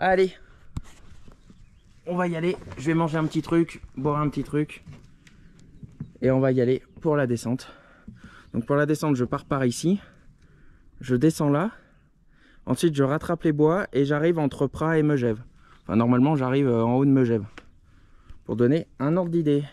Allez, on va y aller. Je vais manger un petit truc, boire un petit truc. Et on va y aller pour la descente. Donc pour la descente, je pars par ici. Je descends là. Ensuite, je rattrape les bois et j'arrive entre Pras et Megève. Enfin, normalement, j'arrive en haut de Megève. Pour donner un ordre d'idée.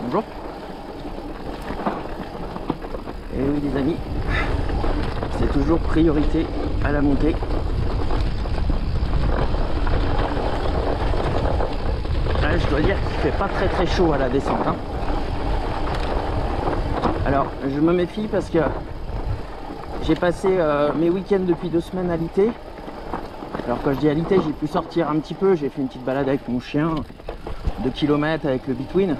Bonjour. Et oui les amis, c'est toujours priorité à la montée. Là je dois dire qu'il fait pas très chaud à la descente, hein. Alors je me méfie parce que j'ai passé mes week-ends depuis 2 semaines à Lité. Alors quand je dis à Lité, j'ai pu sortir un petit peu, j'ai fait une petite balade avec mon chien, 2 km avec le Between.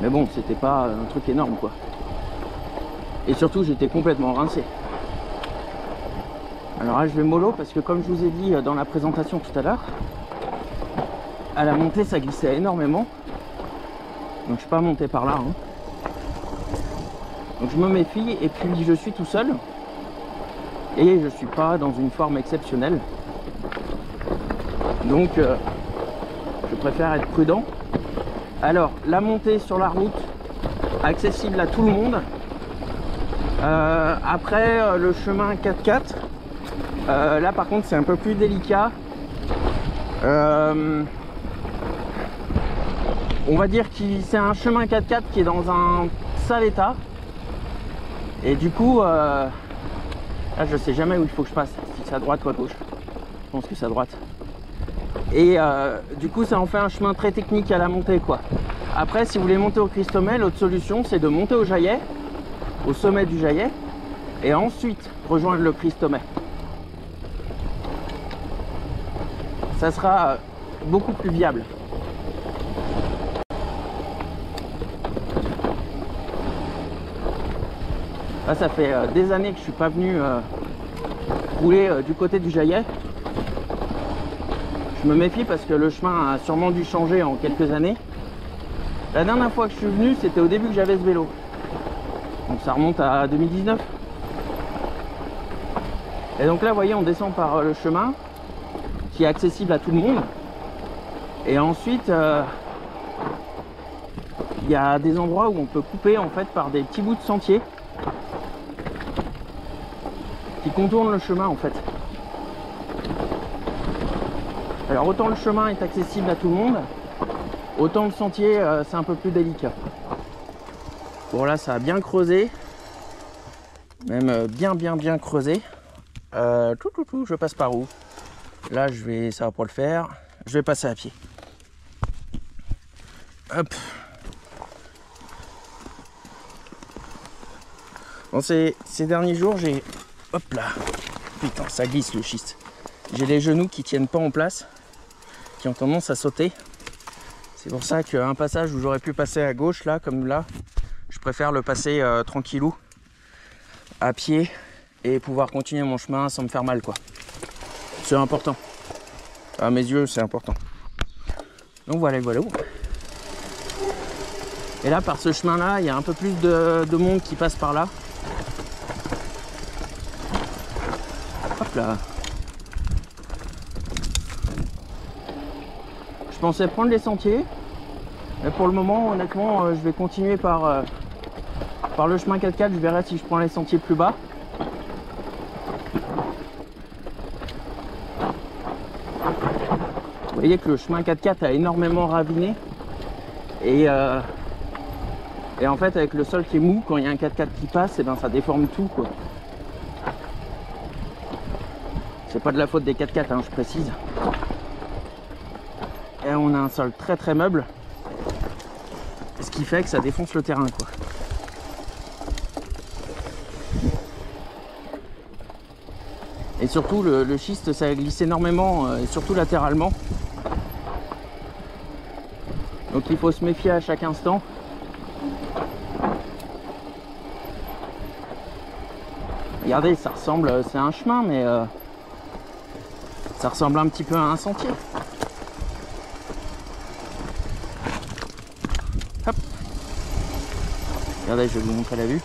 Mais bon, c'était pas un truc énorme quoi. Et surtout, j'étais complètement rincé. Alors là, je vais mollo parce que comme je vous ai dit dans la présentation tout à l'heure, à la montée, ça glissait énormément. Donc je suis pas monté par là, hein. Donc je me méfie et puis je suis tout seul. Et je suis pas dans une forme exceptionnelle. Donc je préfère être prudent. Alors, la montée sur la route, accessible à tout le monde. Après, le chemin 4x4, là par contre c'est un peu plus délicat. On va dire que c'est un chemin 4x4 qui est dans un sale état. Et du coup, là je sais jamais où il faut que je passe, si c'est à droite ou à gauche. Je pense que c'est à droite. Et du coup ça en fait un chemin très technique à la montée quoi. Après si vous voulez monter au Christomel, l'autre solution c'est de monter au Jaillet, au sommet du Jaillet, et ensuite rejoindre le Christomel. Ça sera beaucoup plus viable. Là ça fait des années que je suis pas venu rouler du côté du Jaillet. Je me méfie parce que le chemin a sûrement dû changer en quelques années. La dernière fois que je suis venu, c'était au début que j'avais ce vélo. Donc ça remonte à 2019. Et donc là, vous voyez, on descend par le chemin qui est accessible à tout le monde. Et ensuite, il y a des endroits où on peut couper en fait par des petits bouts de sentier qui contournent le chemin en fait. Alors autant le chemin est accessible à tout le monde, autant le sentier c'est un peu plus délicat. Bon là ça a bien creusé, même bien creusé. Je passe par où? Là ça va pas le faire, je vais passer à pied. Hop. Bon ces derniers jours j'ai... Hop là. Putain ça glisse le schiste. J'ai les genoux qui tiennent pas en place, qui ont tendance à sauter. C'est pour ça qu'un passage où j'aurais pu passer à gauche, là, comme là, je préfère le passer tranquillou, à pied, et pouvoir continuer mon chemin sans me faire mal, quoi. C'est important. À mes yeux, c'est important. Donc voilà. Et là, par ce chemin-là, il y a un peu plus de monde qui passe par là. Hop là. Je pensais prendre les sentiers, mais pour le moment, honnêtement, je vais continuer par le chemin 4x4. Je verrai si je prends les sentiers plus bas. Vous voyez que le chemin 4x4 a énormément raviné. Et en fait, avec le sol qui est mou, quand il y a un 4x4 qui passe, et ben ça déforme tout, quoi. C'est pas de la faute des 4x4, hein, je précise. Et on a un sol très très meuble, ce qui fait que ça défonce le terrain, quoi. Et surtout le schiste, ça glisse énormément, et surtout latéralement. Donc il faut se méfier à chaque instant. Regardez, ça ressemble, c'est un chemin, mais ça ressemble un petit peu à un sentier. Hop. Regardez, je vais vous montrer la vue.